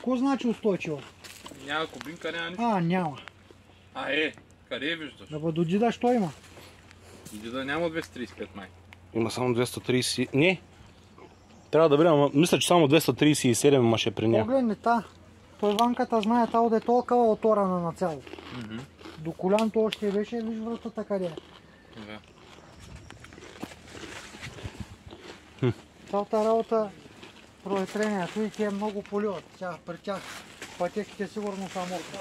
Какво значи устойчива? Няма кубинка, няма нищо. Няма. Къде виждаш? Да до Дида що има? Дида няма 235 май. Има само 230... Не. Трябва да видим, мисля, че само 237 имаше при нея. Погледни та. Той ванката знае та да е толкова оторана на цяло. До коляното още беше, виж вратата къде е. Да. Цялата работа проветрението и те много поливат. При тях пътеките сигурно са мокри.